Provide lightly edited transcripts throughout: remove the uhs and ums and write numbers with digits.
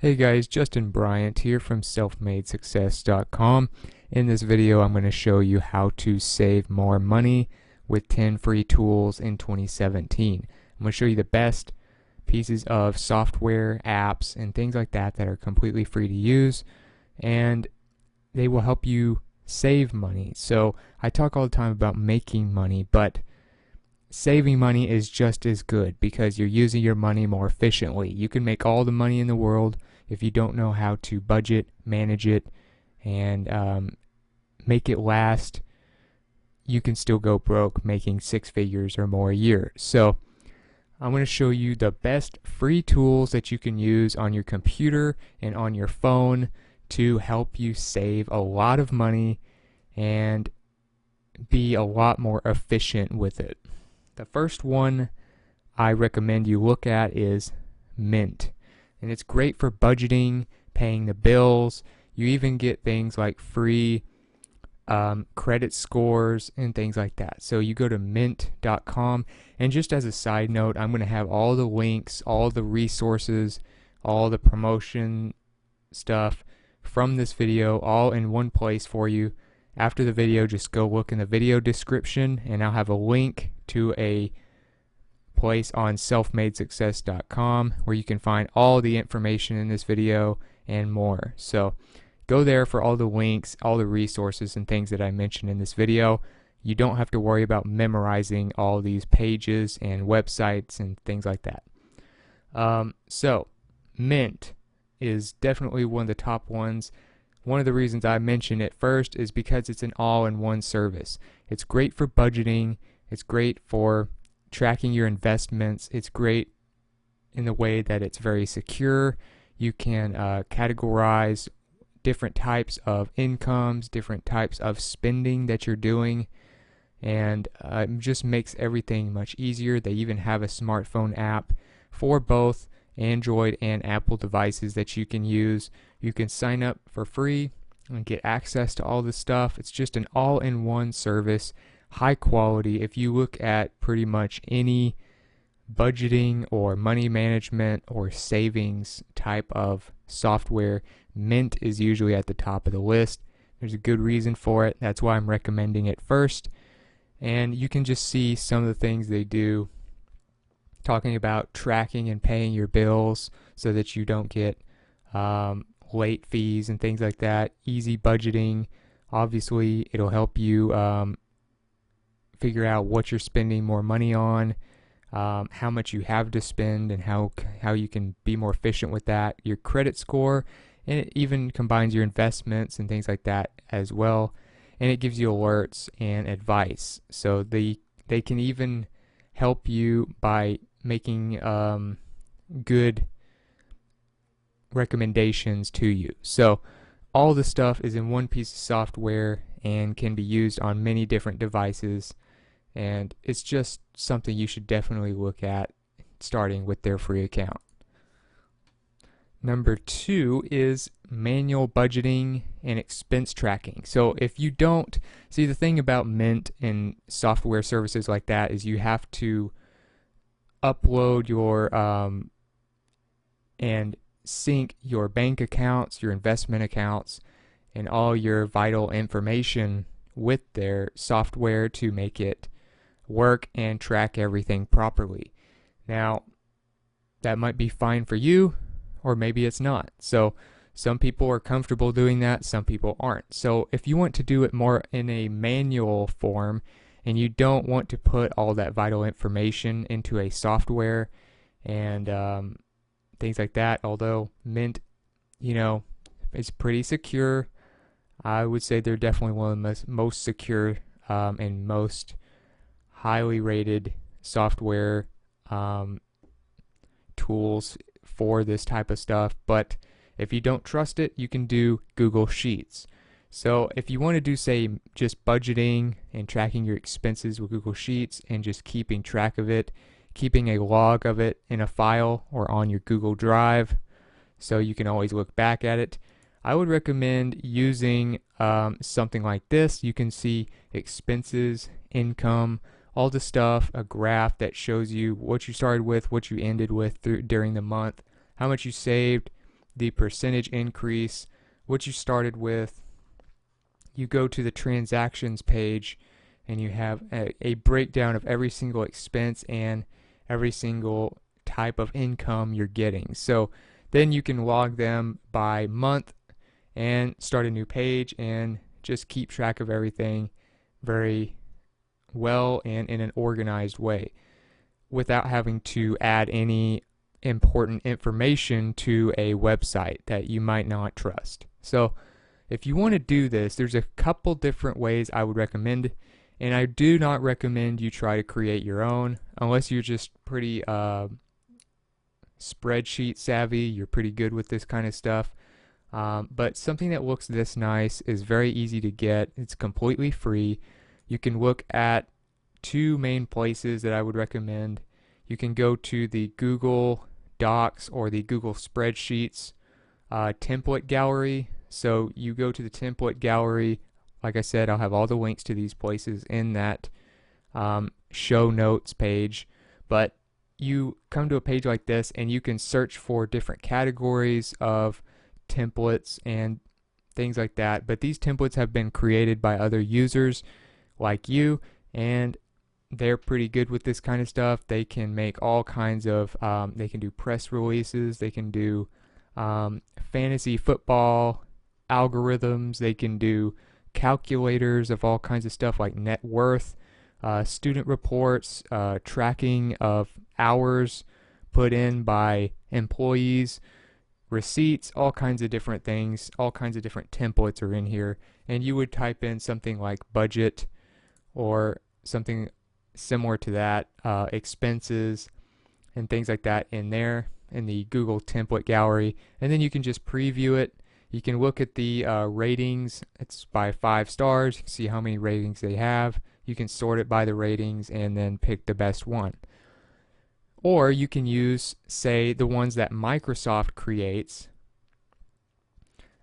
Hey guys, Justin Bryant here from selfmadesuccess.com. In this video, I'm going to show you how to save more money with 10 free tools in 2017. I'm going to show you the best pieces of software, apps, and things like that that are completely free to use, and they will help you save money. So I talk all the time about making money, but saving money is just as good because you're using your money more efficiently. You can make all the money in the world if you don't know how to budget, manage it, and make it last. You can still go broke making six figures or more a year. So I'm going to show you the best free tools that you can use on your computer and on your phone to help you save a lot of money and be a lot more efficient with it. The first one I recommend you look at is Mint. And it's great for budgeting, paying the bills. You even get things like free credit scores and things like that. So you go to mint.com, and just as a side note, I'm going to have all the links, all the resources, all the promotion stuff from this video all in one place for you. After the video, just go look in the video description, and I'll have a link to a place on selfmadesuccess.com where you can find all the information in this video and more. So go there for all the links, all the resources and things that I mentioned in this video. You don't have to worry about memorizing all these pages and websites and things like that. So Mint is definitely one of the top ones. One of the reasons I mention it first is because it's an all-in-one service. It's great for budgeting. It's great for tracking your investments. It's great in the way that it's very secure. You can categorize different types of incomes, different types of spending that you're doing, and it just makes everything much easier. They even have a smartphone app for both Android and Apple devices that you can use. You can sign up for free and get access to all this stuff. It's just an all-in-one service, high quality. If you look at pretty much any budgeting or money management or savings type of software, Mint is usually at the top of the list. There's a good reason for it. That's why I'm recommending it first. And you can just see some of the things they do, talking about tracking and paying your bills so that you don't get late fees and things like that. Easy budgeting. Obviously, it'll help you figure out what you're spending more money on, how much you have to spend, and how you can be more efficient with that. Your credit score, and it even combines your investments and things like that as well. And it gives you alerts and advice. So they can even help you by making good recommendations to you. So all the stuff is in one piece of software and can be used on many different devices, and it's just something you should definitely look at starting with their free account. Number 2 is manual budgeting and expense tracking. So if you don't see, the thing about Mint and software services like that is you have to upload your and sync your bank accounts, your investment accounts, and all your vital information with their software to make it work and track everything properly. Now, that might be fine for you, or maybe it's not. So some people are comfortable doing that, some people aren't. So if you want to do it more in a manual form and you don't want to put all that vital information into a software and things like that, although Mint, is pretty secure, I would say they're definitely one of the most secure and most highly rated software tools for this type of stuff. But if you don't trust it, you can do Google Sheets. So if you want to do, say, just budgeting and tracking your expenses with Google Sheets and just keeping track of it, keeping a log of it in a file or on your Google Drive so you can always look back at it, I would recommend using something like this. You can see expenses, income, all the stuff, a graph that shows you what you started with, what you ended with during the month, how much you saved, the percentage increase, what you started with. You go to the transactions page and you have a breakdown of every single expense and every single type of income you're getting. So then you can log them by month and start a new page and just keep track of everything very well and in an organized way without having to add any important information to a website that you might not trust. So if you want to do this, there's a couple different ways I would recommend, and I do not recommend you try to create your own unless you're just pretty spreadsheet savvy, you're pretty good with this kind of stuff. But something that looks this nice is very easy to get. It's completely free. You can look at two main places that I would recommend. You can go to the Google Docs or the Google Spreadsheets template gallery. So you go to the template gallery. Like I said, I'll have all the links to these places in that show notes page. But you come to a page like this and you can search for different categories of templates and things like that. But these templates have been created by other users like you, and they're pretty good with this kind of stuff. They can make all kinds of, they can do press releases, they can do fantasy football algorithms, they can do calculators of all kinds of stuff like net worth, student reports, tracking of hours put in by employees, receipts, all kinds of different things, all kinds of different templates are in here. And you would type in something like budget or something similar to that, expenses and things like that in there in the Google template gallery, and then you can just preview it. You can look at the ratings. It's by 5 stars. You can see how many ratings they have. You can sort it by the ratings and then pick the best one. Or you can use, say, the ones that Microsoft creates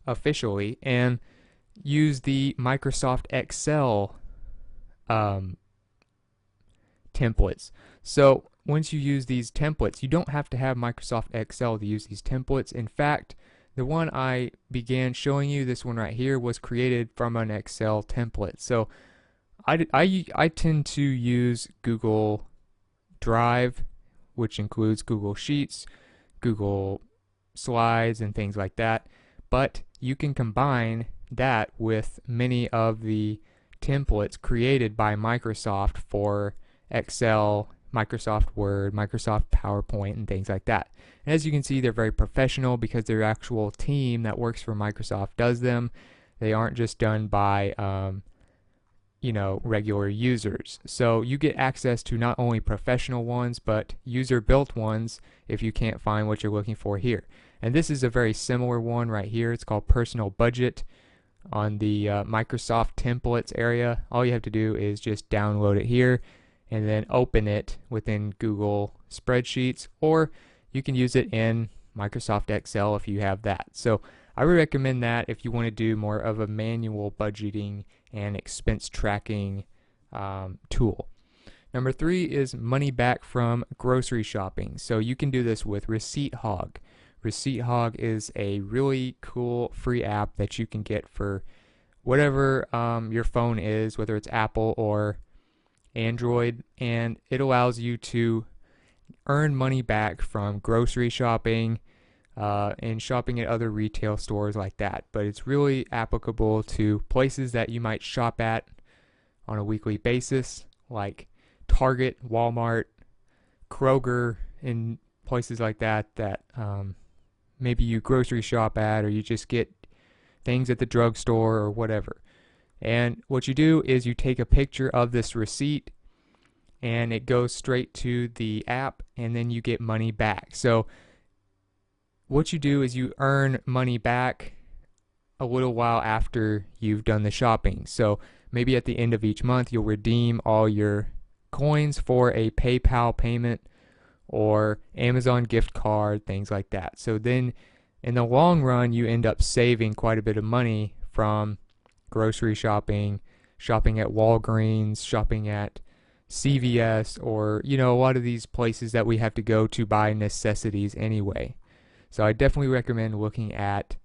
officially and use the Microsoft Excel templates. So once you use these templates, you don't have to have Microsoft Excel to use these templates. In fact, the one I began showing you, this one right here, was created from an Excel template. So I tend to use Google Drive, which includes Google Sheets, Google Slides, and things like that. But you can combine that with many of the templates created by Microsoft for Excel, Microsoft Word, Microsoft PowerPoint, and things like that. And as you can see, they're very professional because their actual team that works for Microsoft does them. They aren't just done by regular users. So you get access to not only professional ones, but user-built ones if you can't find what you're looking for here. And this is a very similar one right here. It's called Personal Budget on the Microsoft Templates area. All you have to do is just download it here and then open it within Google Spreadsheets, or you can use it in Microsoft Excel if you have that. So I would recommend that if you want to do more of a manual budgeting and expense tracking tool. Number 3 is money back from grocery shopping. So you can do this with Receipt Hog. Receipt Hog is a really cool free app that you can get for whatever your phone is, whether it's Apple or Android, and it allows you to earn money back from grocery shopping and shopping at other retail stores like that. But it's really applicable to places that you might shop at on a weekly basis, like Target, Walmart, Kroger, and places like that maybe you grocery shop at, or you just get things at the drugstore or whatever. And what you do is you take a picture of this receipt and it goes straight to the app, and then you get money back. So what you do is you earn money back a little while after you've done the shopping. So maybe at the end of each month you'll redeem all your coins for a PayPal payment or Amazon gift card, things like that. So then in the long run you end up saving quite a bit of money from grocery shopping, shopping at Walgreens, shopping at CVS, or a lot of these places that we have to go to buy necessities anyway. So I definitely recommend looking at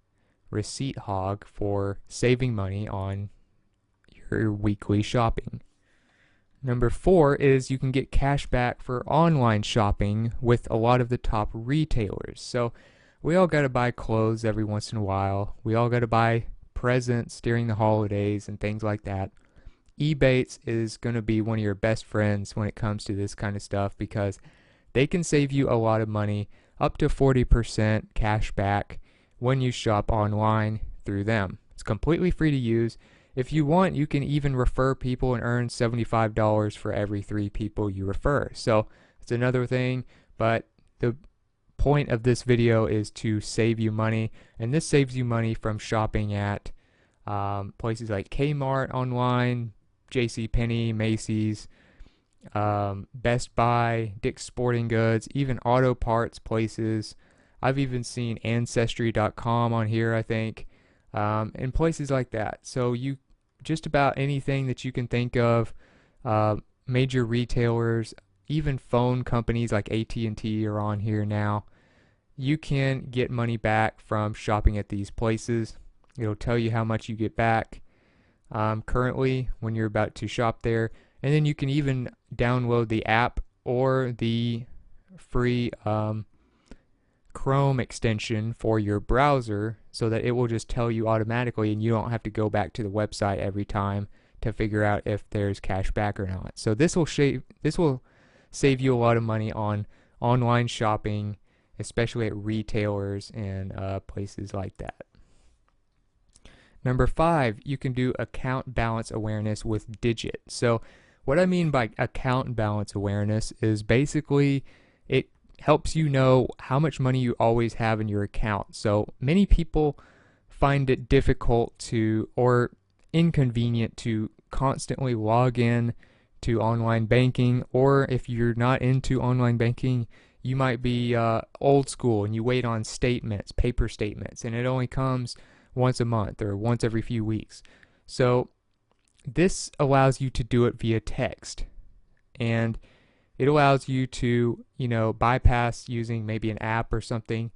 Receipt Hog for saving money on your weekly shopping. Number 4 is you can get cash back for online shopping with a lot of the top retailers. So we all got to buy clothes every once in a while. We all got to buy presents during the holidays and things like that. Ebates is going to be one of your best friends when it comes to this kind of stuff because they can save you a lot of money, up to 40% cash back when you shop online through them. It's completely free to use. If you want, you can even refer people and earn $75 for every 3 people you refer. So it's another thing, but the point of this video is to save you money, and this saves you money from shopping at places like Kmart online, JCPenney, Macy's, Best Buy, Dick's Sporting Goods, even auto parts places. I've even seen Ancestry.com on here, I think, and places like that. So you just about anything that you can think of, major retailers, even phone companies like AT&T are on here now. You can get money back from shopping at these places. It'll tell you how much you get back currently when you're about to shop there. And then you can even download the app or the free Chrome extension for your browser so that it will just tell you automatically and you don't have to go back to the website every time to figure out if there's cash back or not. So this will save you a lot of money on online shopping, especially at retailers and places like that. Number 5, you can do account balance awareness with Digit. So what I mean by account balance awareness is basically it helps you know how much money you always have in your account. So many people find it difficult to or inconvenient to constantly log in to online banking, or if you're not into online banking, you might be old school and you wait on statements, paper statements, and it only comes once a month or once every few weeks. So this allows you to do it via text, and it allows you to, bypass using maybe an app or something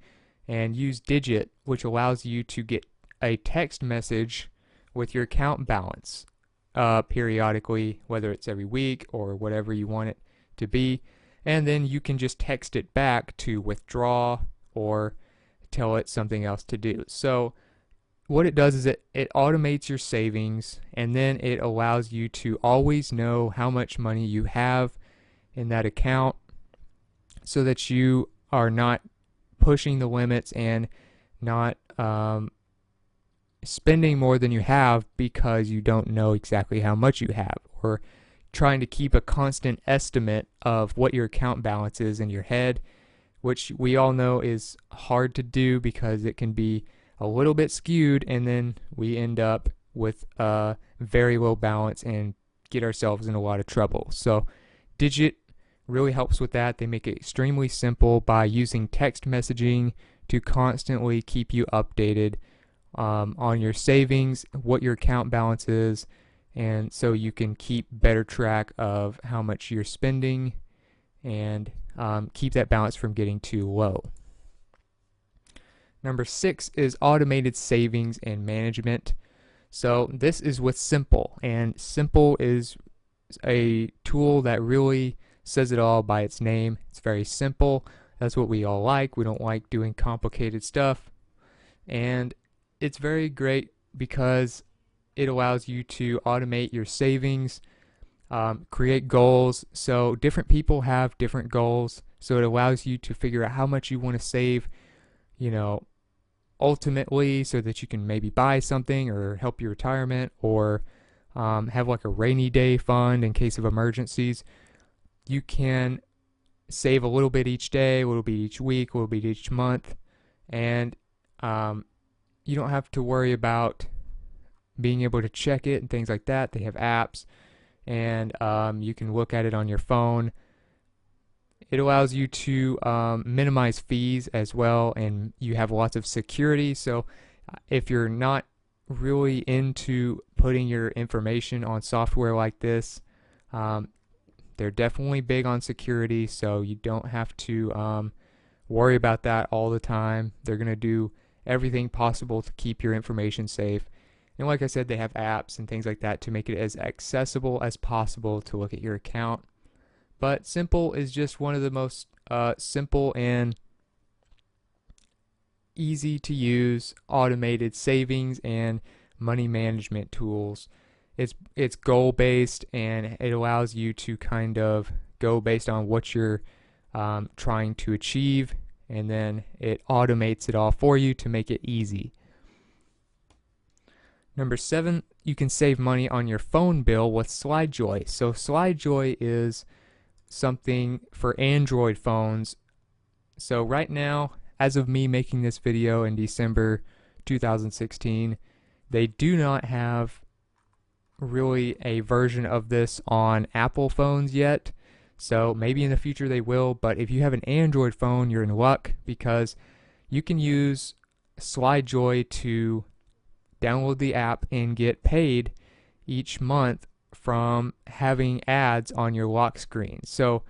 and use Digit, which allows you to get a text message with your account balance periodically, whether it's every week or whatever you want it to be. And then you can just text it back to withdraw or tell it something else to do. So what it does is it automates your savings, and then it allows you to always know how much money you have in that account so that you are not pushing the limits and not spending more than you have because you don't know exactly how much you have, or trying to keep a constant estimate of what your account balance is in your head, which we all know is hard to do because it can be a little bit skewed, and then we end up with a very low balance and get ourselves in a lot of trouble. So Digit really helps with that. They make it extremely simple by using text messaging to constantly keep you updated on your savings, what your account balance is, and so you can keep better track of how much you're spending and keep that balance from getting too low. Number 6 is automated savings and management. So this is with Simple, and Simple is a tool that really says it all by its name. It's very simple. That's what we all like. We don't like doing complicated stuff. And it's very great because it allows you to automate your savings, create goals. So different people have different goals. So it allows you to figure out how much you want to save, ultimately, so that you can maybe buy something or help your retirement, or have like a rainy day fund in case of emergencies. You can save a little bit each day, a little bit each week, a little bit each month, and you don't have to worry about being able to check it and things like that. They have apps, and you can look at it on your phone. It allows you to minimize fees as well, and you have lots of security. So if you're not really into putting your information on software like this, they're definitely big on security, so you don't have to worry about that all the time. They're going to do everything possible to keep your information safe. And like I said, they have apps and things like that to make it as accessible as possible to look at your account. But Simple is just one of the most simple and easy to use automated savings and money management tools. It's goal based, and it allows you to kind of go based on what you're trying to achieve, and then it automates it all for you to make it easy. Number 7, you can save money on your phone bill with SlideJoy. So SlideJoy is something for Android phones. So right now, as of me making this video in December 2016, they do not have really a version of this on Apple phones yet. So maybe in the future they will, but if you have an Android phone, you're in luck, because you can use SlideJoy to download the app and get paid each month from having ads on your lock screen. So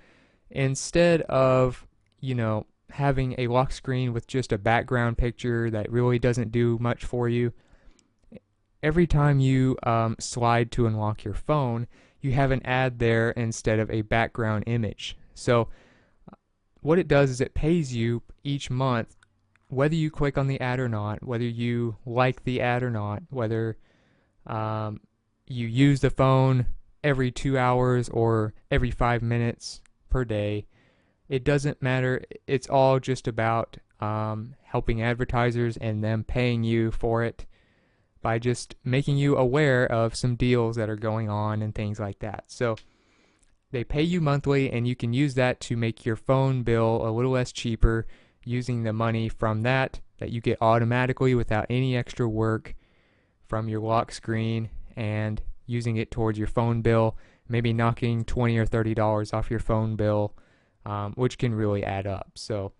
instead of, having a lock screen with just a background picture that really doesn't do much for you, every time you slide to unlock your phone, you have an ad there instead of a background image. So what it does is it pays you each month, whether you click on the ad or not, whether you like the ad or not, whether you use the phone every 2 hours or every 5 minutes per day. It doesn't matter. It's all just about helping advertisers and them paying you for it by just making you aware of some deals that are going on and things like that. So they pay you monthly, and you can use that to make your phone bill a little less cheaper, using the money from that you get automatically without any extra work from your lock screen, and using it towards your phone bill, maybe knocking $20 or $30 off your phone bill, which can really add up. So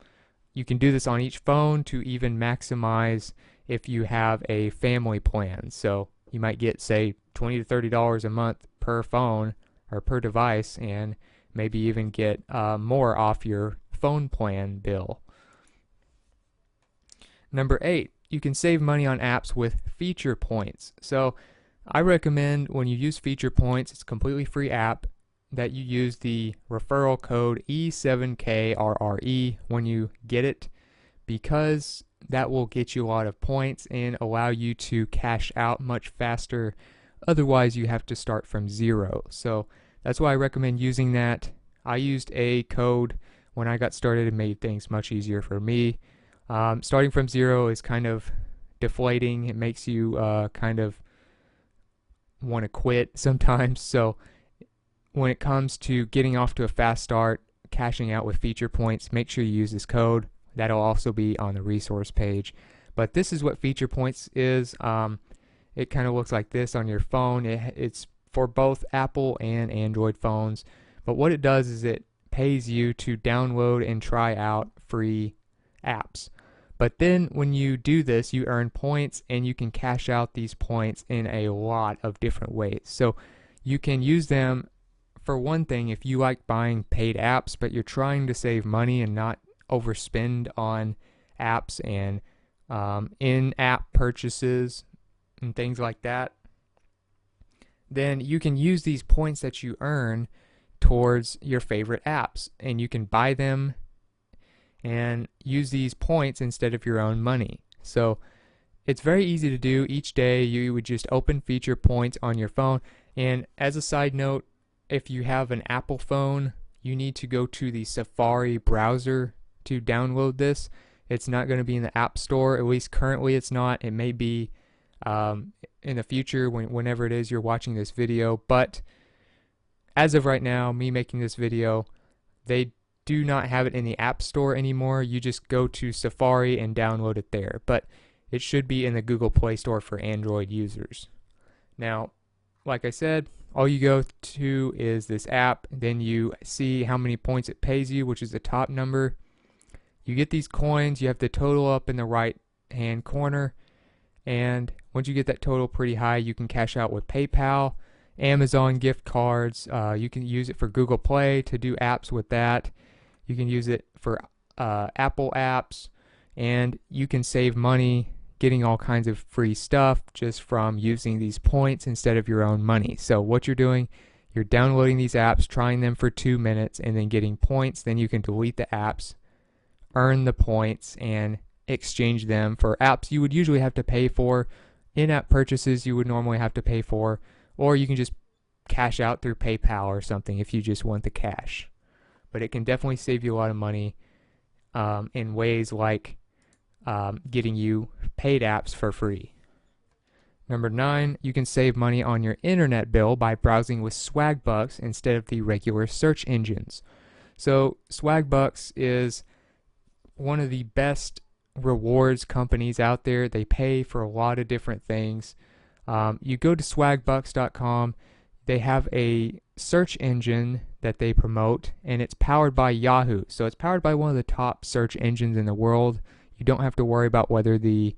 you can do this on each phone to even maximize if you have a family plan. So you might get, say, $20 to $30 a month per phone or per device, and maybe even get more off your phone plan bill. Number 8, you can save money on apps with feature points. So I recommend, when you use feature points, it's a completely free app, that you use the referral code E7KRRE when you get it, because that will get you a lot of points and allow you to cash out much faster. Otherwise, you have to start from zero. So that's why I recommend using that. I used a code when I got started. It made things much easier for me. Starting from zero is kind of deflating. It makes you kind of want to quit sometimes. So when it comes to getting off to a fast start, cashing out with feature points, make sure you use this code. That'll also be on the resource page. But this is what feature points is. It kind of looks like this on your phone. It's for both Apple and Android phones. But what it does is it pays you to download and try out free apps. But then when you do this, you earn points, and you can cash out these points in a lot of different ways. So you can use them for one thing if you like buying paid apps, but you're trying to save money and not overspend on apps and in-app purchases and things like that. Then you can use these points that you earn towards your favorite apps, and you can buy them and use these points instead of your own money. So it's very easy to do. Each day you would just open feature points on your phone. And as a side note, if you have an Apple phone, you need to go to the Safari browser to download this. It's not going to be in the App Store. At least currently it's not. It may be in the future whenever it is you're watching this video. But as of right now, me making this video, they do not have it in the App Store anymore. You just go to Safari and download it there. But it should be in the Google Play Store for Android users. Now, like I said, all you go to is this app. Then you see how many points it pays you, which is the top number. You get these coins. You have the total up in the right hand corner. And once you get that total pretty high, you can cash out with PayPal, Amazon gift cards. You can use it for Google Play to do apps with that. You can use it for Apple apps, and you can save money getting all kinds of free stuff just from using these points instead of your own money. So what you're doing, you're downloading these apps, trying them for 2 minutes, and then getting points. Then you can delete the apps, earn the points, and exchange them for apps you would usually have to pay for, in-app purchases you would normally have to pay for, or you can just cash out through PayPal or something if you just want the cash. But it can definitely save you a lot of money in ways like getting you paid apps for free. Number 9, you can save money on your internet bill by browsing with Swagbucks instead of the regular search engines. So Swagbucks is one of the best rewards companies out there. They pay for a lot of different things. You go to swagbucks.com. They have a search engine that they promote, and it's powered by Yahoo. So it's powered by one of the top search engines in the world. You don't have to worry about whether the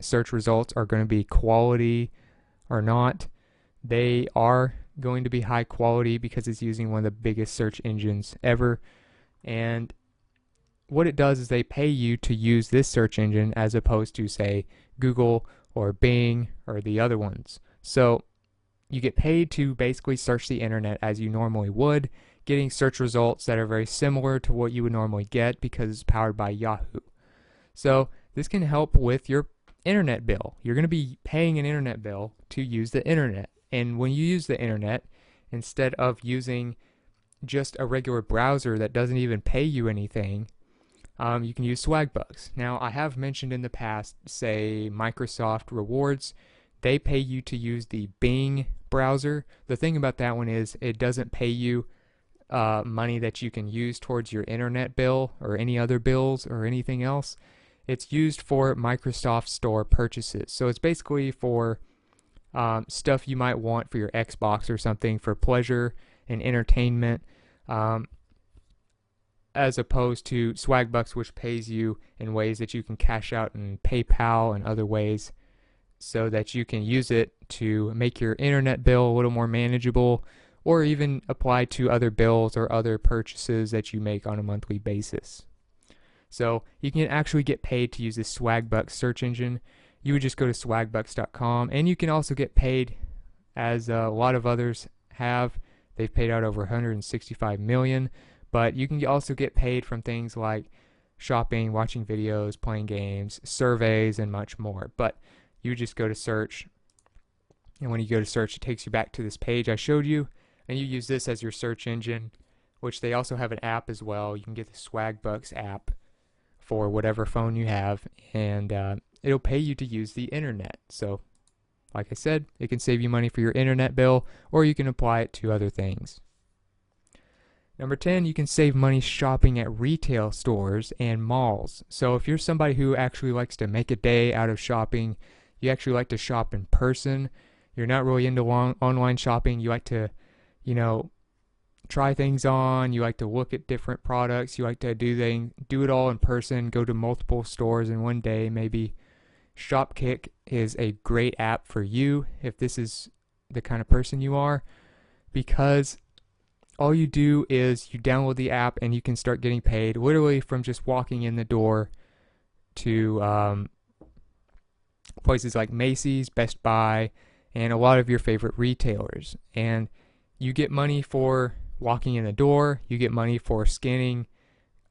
search results are going to be quality or not. They are going to be high quality because it's using one of the biggest search engines ever. And what it does is they pay you to use this search engine as opposed to, say, Google or Bing or the other ones. So you get paid to basically search the internet as you normally would, getting search results that are very similar to what you would normally get because it's powered by Yahoo. So this can help with your internet bill. You're going to be paying an internet bill to use the internet. And when you use the internet, instead of using just a regular browser that doesn't even pay you anything, you can use Swagbucks. Now, I have mentioned in the past, say, Microsoft Rewards. They pay you to use the Bing browser. The thing about that one is it doesn't pay you money that you can use towards your internet bill or any other bills or anything else. It's used for Microsoft Store purchases. So it's basically for stuff you might want for your Xbox or something for pleasure and entertainment, as opposed to Swagbucks, which pays you in ways that you can cash out in PayPal and other ways so that you can use it to make your internet bill a little more manageable, or even apply to other bills or other purchases that you make on a monthly basis. So you can actually get paid to use this Swagbucks search engine. You would just go to swagbucks.com, and you can also get paid, as a lot of others have. They've paid out over 165 million, but you can also get paid from things like shopping, watching videos, playing games, surveys, and much more. But you just go to search, and when you go to search, it takes you back to this page I showed you, and you use this as your search engine, which they also have an app as well. You can get the Swagbucks app for whatever phone you have, and it'll pay you to use the internet. So, like I said, it can save you money for your internet bill, or you can apply it to other things. Number 10, you can save money shopping at retail stores and malls. So if you're somebody who actually likes to make a day out of shopping, you actually like to shop in person, you're not really into online shopping, you like to, try things on, you like to look at different products, you like to do it all in person, go to multiple stores in one day, maybe Shopkick is a great app for you if this is the kind of person you are, because all you do is you download the app and you can start getting paid literally from just walking in the door to places like Macy's, Best Buy, and a lot of your favorite retailers. And you get money for walking in the door, you get money for scanning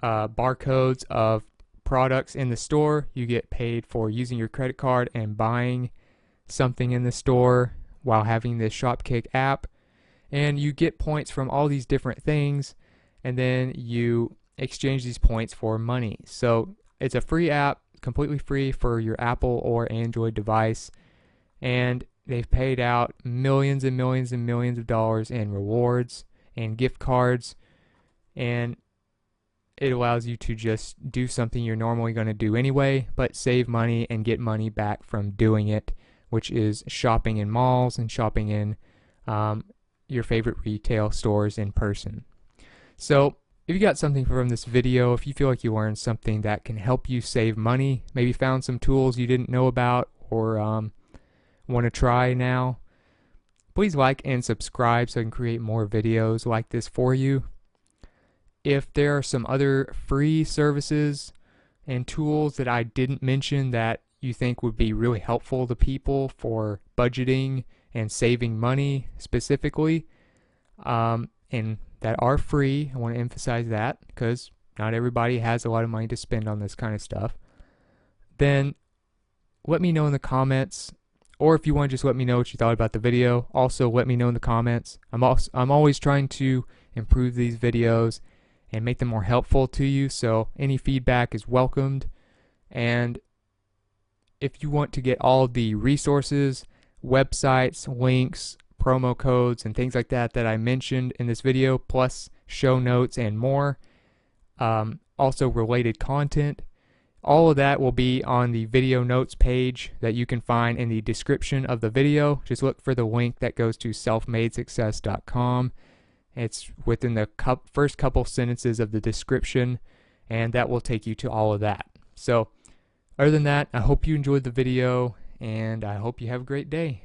barcodes of products in the store, you get paid for using your credit card and buying something in the store while having this Shopkick app. And you get points from all these different things, and then you exchange these points for money. So it's a free app, completely free for your Apple or Android device, and they've paid out millions and millions and millions of dollars in rewards and gift cards, and it allows you to just do something you're normally going to do anyway, but save money and get money back from doing it, which is shopping in malls and shopping in your favorite retail stores in person. So if you got something from this video, if you feel like you learned something that can help you save money, maybe found some tools you didn't know about or want to try now, please like and subscribe so I can create more videos like this for you. if there are some other free services and tools that I didn't mention that you think would be really helpful to people for budgeting and saving money specifically, and that are free. I want to emphasize that because not everybody has a lot of money to spend on this kind of stuff. Then let me know in the comments, or if you want to just let me know what you thought about the video, also let me know in the comments. I'm always trying to improve these videos and make them more helpful to you, so any feedback is welcomed. And if you want to get all the resources, websites, links, promo codes, and things like that that I mentioned in this video, plus show notes and more, also related content, all of that will be on the video notes page that you can find in the description of the video. Just look for the link that goes to selfmadesuccess.com. It's within the first couple sentences of the description, and that will take you to all of that. So other than that, I hope you enjoyed the video, and I hope you have a great day.